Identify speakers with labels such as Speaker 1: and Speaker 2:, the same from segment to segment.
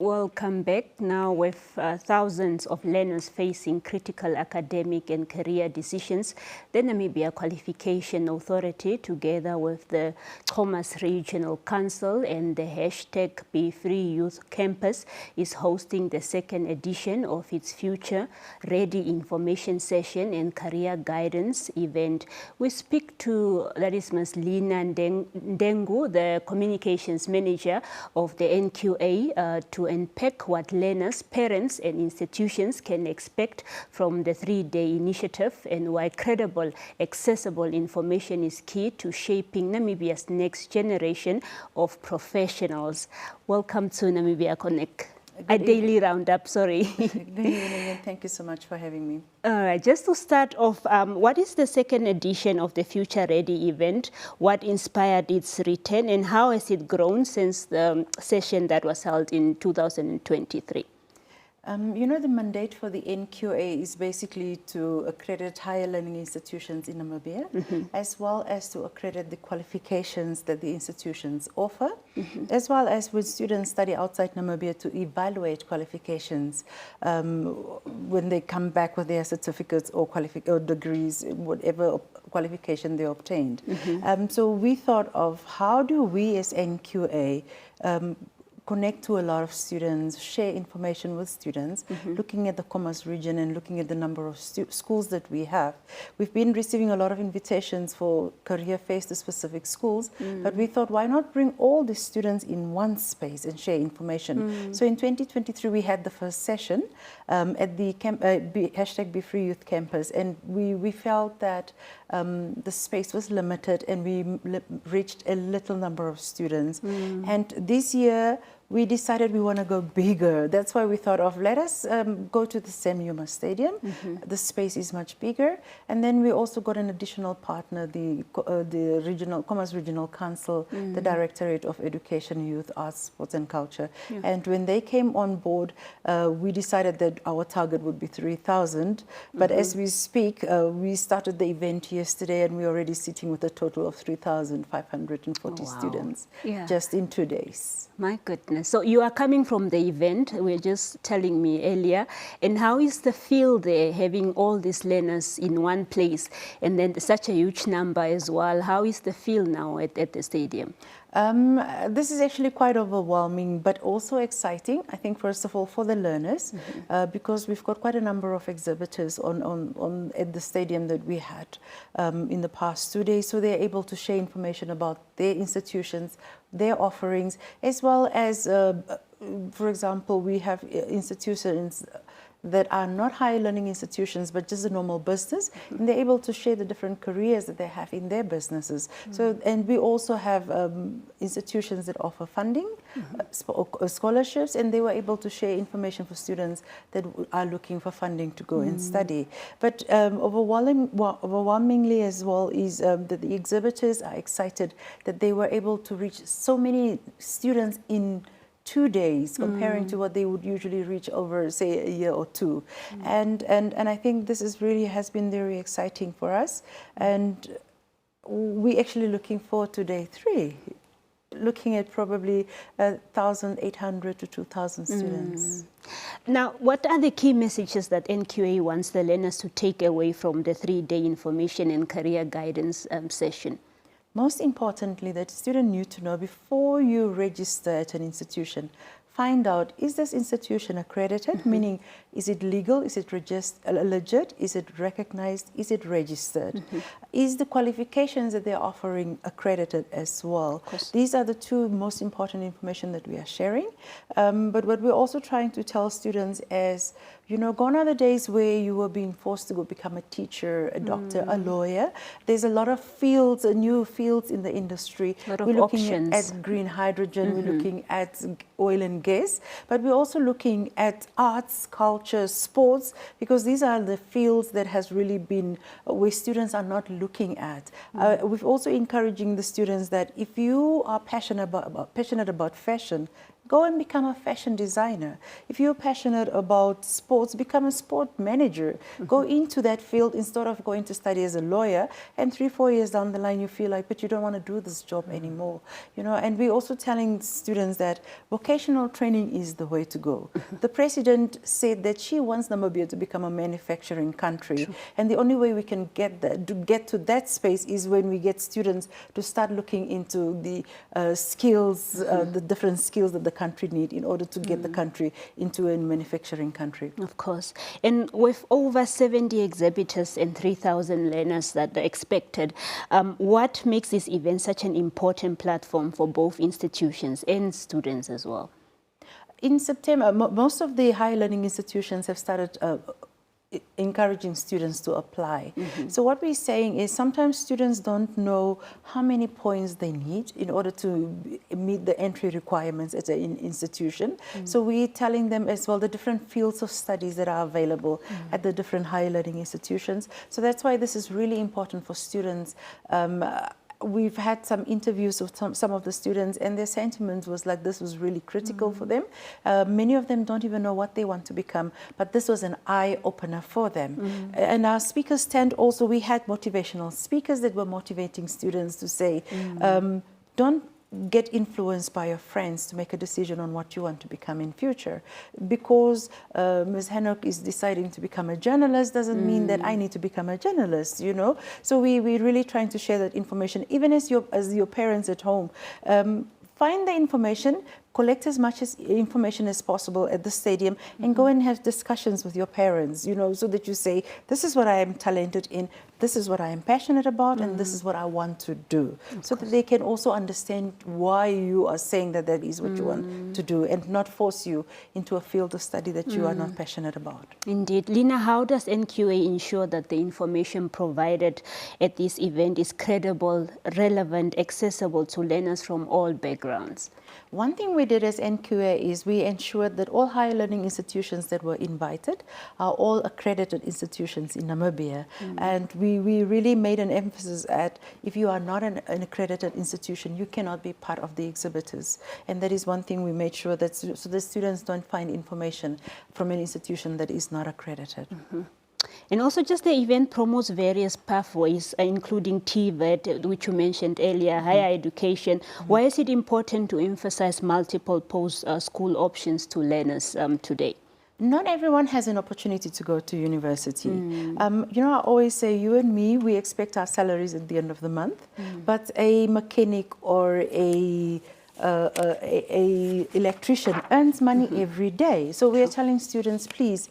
Speaker 1: Welcome back. Now with thousands of learners facing critical academic and career decisions, the Namibia Qualifications Authority, together with the Khomas Regional Council and the hashtag Be Free Youth Campus, is hosting the second edition of its Future Ready information session and career guidance event. We speak to, that is Ms. Lina Ndengu, the communications manager of the NQA, to unpack what learners, parents and institutions can expect from the 3-day initiative and why credible, accessible information is key to shaping Namibia's next generation of professionals. Welcome to Namibia Connect. A daily roundup, sorry.
Speaker 2: Good evening, and thank you so much for having me.
Speaker 1: All right, just to start off, what is the second edition of the Future Ready event? What inspired its return and how has it grown since the session that was held in 2023?
Speaker 2: You know, the mandate for the NQA is basically to accredit higher learning institutions in Namibia, as well as to accredit the qualifications that the institutions offer, as well as when students study outside Namibia to evaluate qualifications when they come back with their certificates or degrees, whatever qualification they obtained. So we thought of how do we as NQA connect to a lot of students, share information with students, looking at the Khomas region and looking at the number of schools that we have. We've been receiving a lot of invitations for career fairs to specific schools, but we thought, why not bring all the students in one space and share information? So in 2023, we had the first session at the hashtag Be Free Youth Campus, and we felt that the space was limited and we reached a little number of students. And this year, we decided we want to go bigger. That's why we thought of, let us go to the Sam Stadium. The space is much bigger. And then we also got an additional partner, the Khomas Regional Council, the Directorate of Education, Youth, Arts, Sports and Culture. And when they came on board, we decided that our target would be 3,000. But as we speak, we started the event yesterday and we're already sitting with a total of 3,540 students just in 2 days.
Speaker 1: My goodness. So you are coming from the event, you were just telling me earlier, and how is the feel there, having all these learners in one place and then such a huge number as well? How is the feel now at the stadium?
Speaker 2: This is actually quite overwhelming, but also exciting, I think, first of all, for the learners, because we've got quite a number of exhibitors at the stadium that we had in the past 2 days, so they're able to share information about their institutions, their offerings, as well as, for example, we have institutions that are not higher learning institutions, but just a normal business, and they're able to share the different careers that they have in their businesses. So, and we also have institutions that offer funding, scholarships, and they were able to share information for students that are looking for funding to go and study. But overwhelmingly as well is that the exhibitors are excited that they were able to reach so many students in 2 days, comparing to what they would usually reach over, say, a year or two. And I think this is really has been very exciting for us. And we're actually looking forward to day 3, looking at probably 1,800 to 2,000 students.
Speaker 1: Now, what are the key messages that NQA wants the learners to take away from the 3-day information and career guidance session?
Speaker 2: Most importantly, that student need to know before you register at an institution, find out, is this institution accredited? Meaning, is it legal? Is it legit? Is it recognized? Is it registered? Is the qualifications that they're offering accredited as well? These are the 2 most important information that we are sharing. But what we're also trying to tell students is, you know, gone are the days where you were being forced to go become a teacher, a doctor, a lawyer. There's a lot of fields, new fields in the industry.
Speaker 1: We're looking
Speaker 2: at green hydrogen, we're looking at oil and gas, but we're also looking at arts, culture, sports, because these are the fields that has really been where students are not looking at. We've also encouraging the students that if you are passionate about fashion, go and become a fashion designer. If you're passionate about sports, become a sport manager. Go into that field instead of going to study as a lawyer, and 3-4 years down the line you feel like, but you don't want to do this job anymore. You know, and we're also telling students that vocational training is the way to go. The president said that she wants Namibia to become a manufacturing country, and the only way we can get to that space is when we get students to start looking into the skills, the different skills that the country need in order to get the country into a manufacturing country.
Speaker 1: Of course. And with over 70 exhibitors and 3,000 learners that are expected, what makes this event such an important platform for both institutions and students as well?
Speaker 2: In September, most of the higher learning institutions have started encouraging students to apply. So what we're saying is sometimes students don't know how many points they need in order to meet the entry requirements at an institution. So we're telling them as well the different fields of studies that are available at the different higher learning institutions. So that's why this is really important for students. We've had some interviews with some of the students, and their sentiment was like this was really critical for them. Many of them don't even know what they want to become, but this was an eye-opener for them. And our speaker stand also, we had motivational speakers that were motivating students to say, don't get influenced by your friends to make a decision on what you want to become in future. Because Ms. Hanok is deciding to become a journalist doesn't mean that I need to become a journalist, you know. So we're really trying to share that information, even as your parents at home. Find the information, collect as much information as possible at the stadium, and go and have discussions with your parents, you know, so that you say, this is what I am talented in, this is what I am passionate about, and this is what I want to do. So that they can also understand why you are saying that that is what you want to do, and not force you into a field of study that you are not passionate about.
Speaker 1: Indeed. Lina, how does NQA ensure that the information provided at this event is credible, relevant, accessible to learners from all backgrounds?
Speaker 2: One thing we did as NQA is we ensured that all higher learning institutions that were invited are all accredited institutions in Namibia. And we really made an emphasis at, if you are not an accredited institution, you cannot be part of the exhibitors. And that is one thing we made sure that so the students don't find information from an institution that is not accredited.
Speaker 1: And also just the event promotes various pathways, including TVET, which you mentioned earlier, higher education. Why is it important to emphasize multiple post-school options to learners today?
Speaker 2: Not everyone has an opportunity to go to university. You know, I always say, you and me, we expect our salaries at the end of the month, but a mechanic or a electrician earns money every day. So we are telling students, please,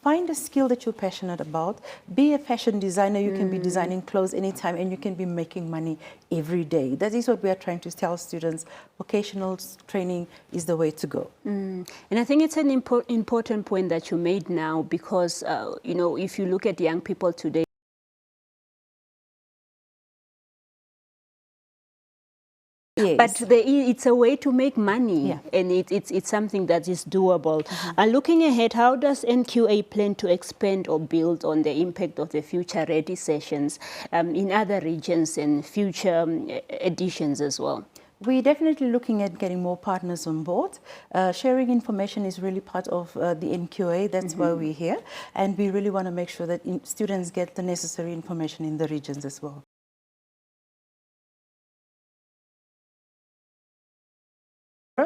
Speaker 2: find a skill that you're passionate about. Be a fashion designer. You can be designing clothes anytime, and you can be making money every day. That is what we are trying to tell students. Vocational training is the way to go.
Speaker 1: And I think it's an important point that you made now, because, you know, if you look at young people today, but it's a way to make money, and it's something that is doable. Looking ahead, how does NQA plan to expand or build on the impact of the Future Ready sessions in other regions and future editions as well?
Speaker 2: We're definitely looking at getting more partners on board. Sharing information is really part of the NQA. That's why we're here. And we really want to make sure that students get the necessary information in the regions as well.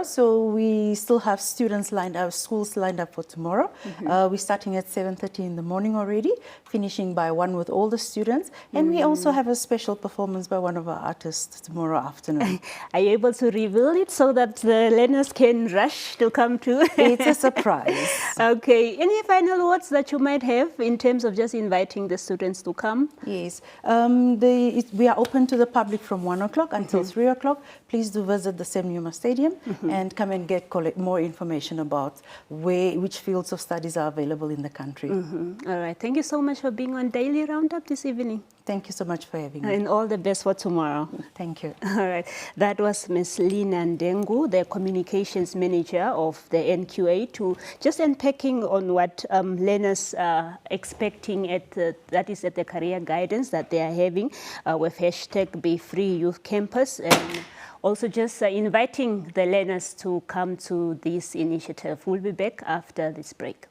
Speaker 2: So we still have students lined up, schools lined up for tomorrow. We're starting at 7:30 in the morning already, finishing by 1 with all the students. And we also have a special performance by one of our artists tomorrow afternoon.
Speaker 1: Are you able to reveal it so that the learners can rush to come to?
Speaker 2: It's a surprise.
Speaker 1: Okay. Any final words that you might have in terms of just inviting the students to come?
Speaker 2: Yes. We are open to the public from 1 o'clock until 3 o'clock. Please do visit the Semnyuma Stadium. And come and collect more information about which fields of studies are available in the country.
Speaker 1: All right. Thank you so much for being on Daily Roundup this evening.
Speaker 2: Thank you so much for having me.
Speaker 1: And all the best for tomorrow.
Speaker 2: Thank you.
Speaker 1: All right. That was Ms. Lina Ndengu, the Communications Manager of the NQA, to just unpacking on what learners are expecting at that is at the career guidance that they are having with hashtag Be Free Youth Campus, and also just inviting the learners to come to this initiative. We'll be back after this break.